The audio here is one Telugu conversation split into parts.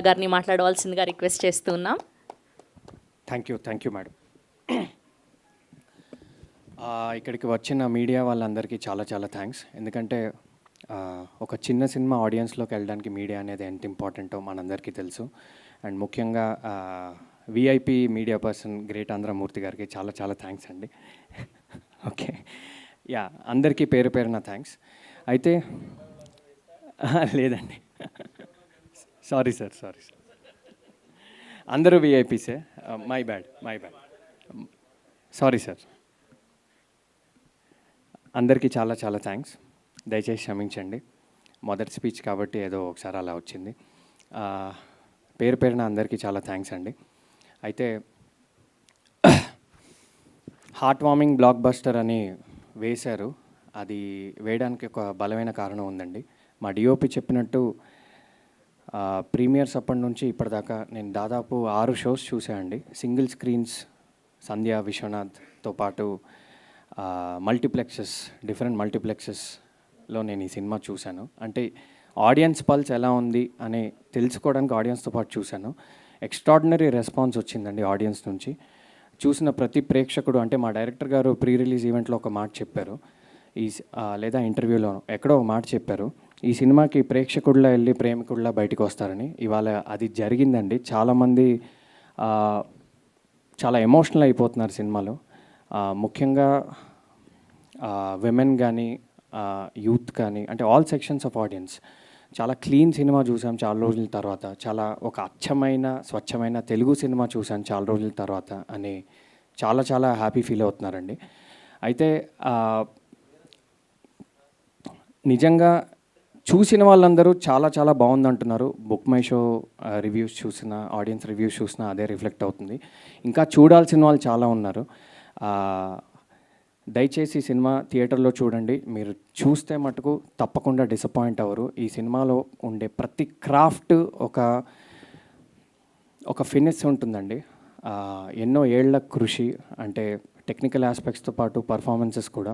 గారిని మాట్లాడవలసిందిగా రిక్వెస్ట్ చేస్తున్నాం. Thank you madam. ఇక్కడికి వచ్చిన మీడియా వాళ్ళందరికీ చాలా చాలా థ్యాంక్స్. ఎందుకంటే ఒక చిన్న సినిమా ఆడియన్స్లోకి వెళ్ళడానికి మీడియా అనేది ఎంత ఇంపార్టెంటో మనందరికీ తెలుసు. అండ్ ముఖ్యంగా విఐపి మీడియా పర్సన్ గ్రేట్ ఆంధ్రమూర్తి గారికి చాలా చాలా థ్యాంక్స్ అండి. ఓకే, యా, అందరికీ పేరు పేరున థ్యాంక్స్. అయితే లేదండి, సారీ సార్, అందరూ విఐపీసే, మై బ్యాడ్, సారీ సార్. అందరికీ చాలా చాలా థ్యాంక్స్. దయచేసి క్షమించండి, మొదటి స్పీచ్ కాబట్టి ఏదో ఒకసారి అలా వచ్చింది. పేరు పేరున అందరికీ చాలా థ్యాంక్స్ అండి. అయితే హార్ట్ వార్మింగ్ బ్లాక్ బస్టర్ అని వేశారు. అది వేయడానికి ఒక బలమైన కారణం ఉందండి. మా డిఓపి చెప్పినట్టు ప్రీమియర్స్ అప్పటి నుంచి ఇప్పటిదాకా నేను దాదాపు 6 షోస్ చూసానండి. సింగిల్ స్క్రీన్స్ సంధ్య విశ్వనాథ్తో పాటు డిఫరెంట్ మల్టీప్లెక్సెస్లో నేను ఈ సినిమా చూశాను. అంటే ఆడియన్స్ పల్స్ ఎలా ఉంది అని తెలుసుకోవడానికి ఆడియన్స్తో పాటు చూశాను. ఎక్స్ట్రాడినరీ రెస్పాన్స్ వచ్చిందండి ఆడియన్స్ నుంచి. చూసిన ప్రతి ప్రేక్షకుడు, అంటే మా డైరెక్టర్ గారు ప్రీ రిలీజ్ ఈవెంట్లో ఒక మాట చెప్పారు, లేదా ఇంటర్వ్యూలో ఎక్కడో ఒక మాట చెప్పారు, ఈ సినిమాకి ప్రేక్షకుడిలా వెళ్ళి ప్రేమికుడిలా బయటకు వస్తారని. ఇవాళ అది జరిగిందండి. చాలామంది చాలా ఎమోషనల్ అయిపోతున్నారు సినిమాలో. ముఖ్యంగా విమెన్ కానీ యూత్ కానీ, అంటే ఆల్ సెక్షన్స్ ఆఫ్ ఆడియన్స్. చాలా క్లీన్ సినిమా చూసాం చాలా రోజుల తర్వాత, చాలా ఒక అచ్చమైన స్వచ్ఛమైన తెలుగు సినిమా చూసాను చాలా రోజుల తర్వాత అని చాలా చాలా హ్యాపీ ఫీల్ అవుతున్నారండి. అయితే నిజంగా చూసిన వాళ్ళందరూ చాలా చాలా బాగుందంటున్నారు. బుక్ మై షో రివ్యూస్ చూసిన, ఆడియన్స్ రివ్యూస్ చూసిన అదే రిఫ్లెక్ట్ అవుతుంది. ఇంకా చూడాల్సిన వాళ్ళు చాలా ఉన్నారు. దయచేసి సినిమా థియేటర్లో చూడండి. మీరు చూస్తే మటుకు తప్పకుండా డిసప్పాయింట్ అవ్వరు. ఈ సినిమాలో ఉండే ప్రతి క్రాఫ్ట్ ఒక ఫినిష్ ఉంటుందండి. ఎన్నో ఏళ్ల కృషి, అంటే టెక్నికల్ ఆస్పెక్ట్స్తో పాటు పర్ఫార్మెన్సెస్ కూడా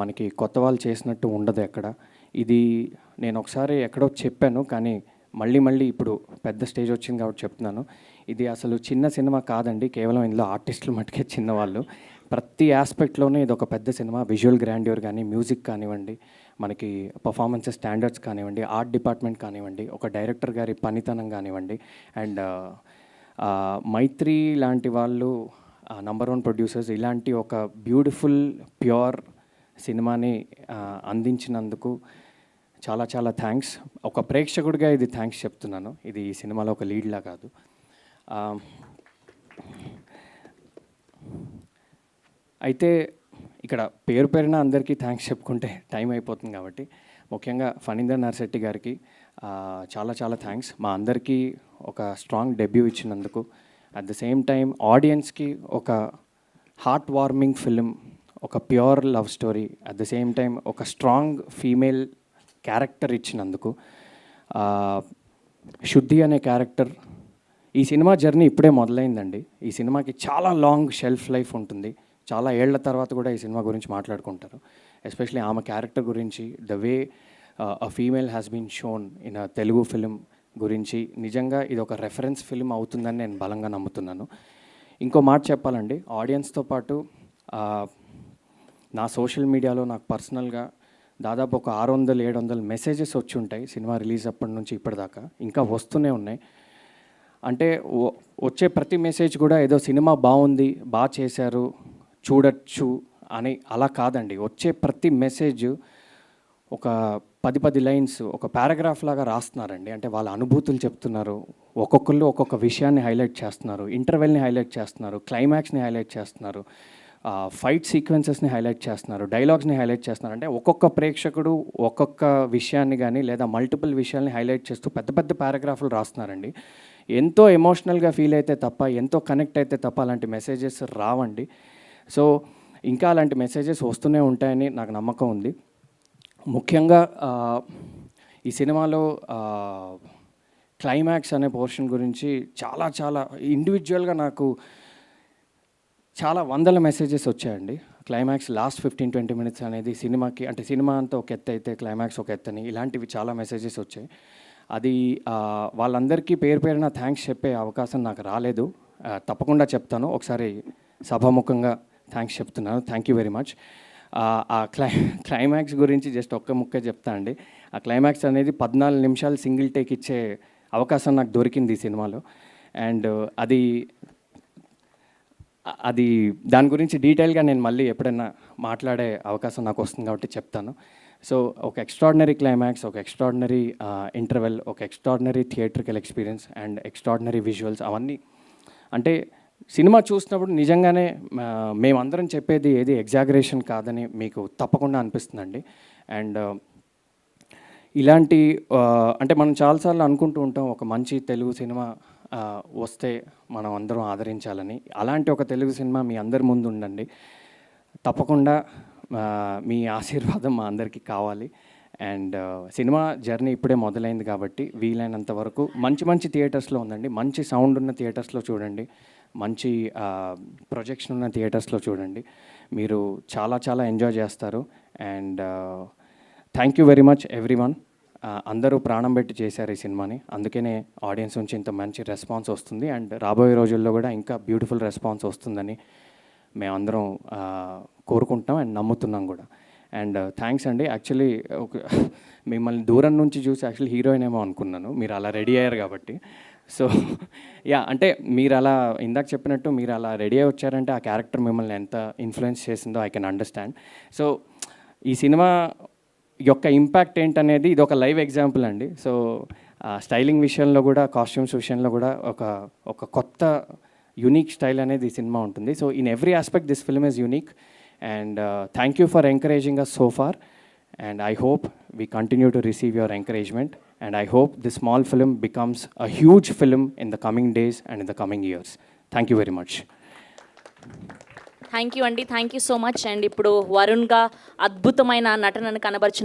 మనకి కొత్త వాళ్ళు చేసినట్టు ఉండదు ఎక్కడ. ఇది నేను ఒకసారి ఎక్కడో చెప్పాను, కానీ మళ్ళీ ఇప్పుడు పెద్ద స్టేజ్ వచ్చింది కాబట్టి చెప్తున్నాను. ఇది అసలు చిన్న సినిమా కాదండి, కేవలం ఇందులో ఆర్టిస్టులు మటుకే చిన్నవాళ్ళు. ప్రతి ఆస్పెక్ట్లోనే ఇది ఒక పెద్ద సినిమా. విజువల్ గ్రాండ్యూర్ కానీ, మ్యూజిక్ కానివ్వండి, మనకి పర్ఫార్మెన్సెస్ స్టాండర్డ్స్ కానివ్వండి, ఆర్ట్ డిపార్ట్మెంట్ కానివ్వండి, ఒక డైరెక్టర్ గారి పనితనం కానివ్వండి, అండ్ మైత్రి లాంటి వాళ్ళు నంబర్ 1 ప్రొడ్యూసర్స్ ఇలాంటి ఒక బ్యూటిఫుల్ ప్యూర్ సినిమాని అందించినందుకు చాలా చాలా థ్యాంక్స్. ఒక ప్రేక్షకుడిగా ఇది థ్యాంక్స్ చెప్తున్నాను. ఇది ఈ సినిమాలో ఒక లీడ్లా కాదు. అయితే ఇక్కడ పేరు పేరున అందరికీ థ్యాంక్స్ చెప్పుకుంటే టైం అయిపోతుంది కాబట్టి, ముఖ్యంగా ఫణీందర్ నర్శెట్టి గారికి చాలా చాలా థ్యాంక్స్. మా అందరికీ ఒక స్ట్రాంగ్ డెబ్యూ ఇచ్చినందుకు, అట్ ద సేమ్ టైం ఆడియన్స్కి ఒక హార్ట్ వార్మింగ్ ఫిలిం, ఒక pure love story, at the same time ఒక స్ట్రాంగ్ ఫీమేల్ క్యారెక్టర్ ఇచ్చినందుకు. శుద్ధి అనే క్యారెక్టర్, ఈ సినిమా జర్నీ ఇప్పుడే మొదలైందండి. ఈ సినిమాకి చాలా లాంగ్ షెల్ఫ్ లైఫ్ ఉంటుంది. చాలా ఏళ్ల తర్వాత కూడా ఈ సినిమా గురించి మాట్లాడుకుంటారు. ఎస్పెషలీ ఆమె క్యారెక్టర్ గురించి, the way a female has been shown in a Telugu film గురించి నిజంగా ఇది ఒక రెఫరెన్స్ ఫిలిం అవుతుందని నేను బలంగా నమ్ముతున్నాను. ఇంకో మాట చెప్పాలండి, ఆడియన్స్తో పాటు నా సోషల్ మీడియాలో నాకు పర్సనల్గా దాదాపు ఒక 600-700 మెసేజెస్ వచ్చి ఉంటాయి సినిమా రిలీజ్ అప్పటి నుంచి ఇప్పటిదాకా, ఇంకా వస్తూనే ఉన్నాయి. అంటే వచ్చే ప్రతి మెసేజ్ కూడా ఏదో సినిమా బాగుంది, బాగా చేశారు, చూడొచ్చు అని అలా కాదండి. వచ్చే ప్రతి మెసేజ్ ఒక 10 లైన్స్, ఒక పారాగ్రాఫ్ లాగా రాస్తున్నారండి. అంటే వాళ్ళ అనుభూతులు చెప్తున్నారు. ఒక్కొక్కళ్ళు ఒక్కొక్క విషయాన్ని హైలైట్ చేస్తున్నారు. ఇంటర్వెల్ని హైలైట్ చేస్తున్నారు, క్లైమాక్స్ని హైలైట్ చేస్తున్నారు, ఫైట్ సీక్వెన్సెస్ని హైలైట్ చేస్తున్నారు, డైలాగ్స్ని హైలైట్ చేస్తున్నారు. అంటే ఒక్కొక్క ప్రేక్షకుడు ఒక్కొక్క విషయాన్ని కానీ లేదా మల్టిపుల్ విషయాల్ని హైలైట్ చేస్తూ పెద్ద పెద్ద పారాగ్రాఫ్లు రాస్తున్నారండి. ఎంతో ఎమోషనల్గా ఫీల్ అయితే తప్ప, ఎంతో కనెక్ట్ అయితే తప్ప అలాంటి మెసేజెస్ రావండి. సో ఇంకా అలాంటి మెసేజెస్ వస్తూనే ఉంటాయని నాకు నమ్మకం ఉంది. ముఖ్యంగా ఈ సినిమాలో క్లైమాక్స్ అనే పోర్షన్ గురించి చాలా చాలా ఇండివిజువల్గా నాకు చాలా వందల మెసేజెస్ వచ్చాయండి. క్లైమాక్స్ లాస్ట్ 15-20 మినిట్స్ అనేది సినిమాకి, అంటే సినిమా అంతా ఒక ఎత్తు అయితే క్లైమాక్స్ ఒక ఎత్తని, ఇలాంటివి చాలా మెసేజెస్ వచ్చాయి. అది వాళ్ళందరికీ పేరు పేరున థ్యాంక్స్ చెప్పే అవకాశం నాకు రాలేదు. తప్పకుండా చెప్తాను. ఒకసారి సభాముఖంగా థ్యాంక్స్ చెప్తున్నాను. Thank you very much. ఆ క్లైమాక్స్ గురించి జస్ట్ ఒక్క ముక్కే చెప్తా అండి. ఆ క్లైమాక్స్ అనేది 14 నిమిషాలు సింగిల్ టేక్ ఇచ్చే అవకాశం నాకు దొరికింది ఈ సినిమాలో. అండ్ అది దాని గురించి డీటెయిల్గా నేను మళ్ళీ ఎప్పుడైనా మాట్లాడే అవకాశం నాకు వస్తుంది కాబట్టి చెప్తాను. సో ఒక ఎక్స్ట్రాడినరీ క్లైమాక్స్, ఒక ఎక్స్ట్రాడినరీ ఇంటర్వెల్, ఒక extraordinary theatrical experience and extraordinary visuals అవన్నీ అంటే సినిమా చూసినప్పుడు నిజంగానే మేమందరం చెప్పేది ఏది ఎగ్జాగరేషన్ కాదని మీకు తప్పకుండా అనిపిస్తుందండి. అండ్ ఇలాంటి అంటే మనం చాలాసార్లు అనుకుంటూ ఉంటాం ఒక మంచి తెలుగు సినిమా వస్తే మనం అందరం ఆదరించాలని. అలాంటి ఒక తెలుగు సినిమా మీ అందరి ముందు ఉండండి. తప్పకుండా మీ ఆశీర్వాదం మా అందరికీ కావాలి. అండ్ సినిమా జర్నీ ఇప్పుడే మొదలైంది కాబట్టి వీలైనంత వరకు మంచి మంచి థియేటర్స్లో ఉందండి. మంచి సౌండ్ ఉన్న థియేటర్స్లో చూడండి, మంచి ప్రొజెక్షన్ ఉన్న థియేటర్స్లో చూడండి. మీరు చాలా చాలా ఎంజాయ్ చేస్తారు. And thank you very much everyone. అందరూ ప్రాణం పెట్టి చేశారు ఈ సినిమాని. అందుకనే ఆడియన్స్ నుంచి ఇంత మంచి రెస్పాన్స్ వస్తుంది. అండ్ రాబోయే రోజుల్లో కూడా ఇంకా బ్యూటిఫుల్ రెస్పాన్స్ వస్తుందని మేమందరం కోరుకుంటున్నాం అండ్ నమ్ముతున్నాం కూడా. అండ్ థ్యాంక్స్ అండి. యాక్చువల్లీ మిమ్మల్ని దూరం నుంచి చూసి యాక్చువల్లీ హీరోయిన్ ఏమో అనుకున్నాను, మీరు అలా రెడీ అయ్యారు కాబట్టి. సో యా, అంటే మీరు అలా ఇందాక చెప్పినట్టు మీరు అలా రెడీ అయ్యి వచ్చారంటే ఆ క్యారెక్టర్ మిమ్మల్ని ఎంత ఇన్ఫ్లుయెన్స్ చేసిందో ఐ కెన్ అండర్స్టాండ్. సో ఈ సినిమా యొక్క ఇంపాక్ట్ ఏంటనేది ఇది ఒక లైవ్ ఎగ్జాంపుల్ అండి. సో స్టైలింగ్ విషయంలో కూడా, కాస్ట్యూమ్స్ విషయంలో కూడా ఒక కొత్త యూనిక్ స్టైల్ అనేది ఈ సినిమా ఉంటుంది. So in every aspect this film is unique. And thank you for encouraging us so far. And I hope we continue to receive your encouragement. And I hope this small film becomes a huge film in the coming days and in the coming years. Thank you very much. Thank you అండి, thank you so much. And ఇప్పుడు వరుణ్గా అద్భుతమైన నటనను కనబరిచిన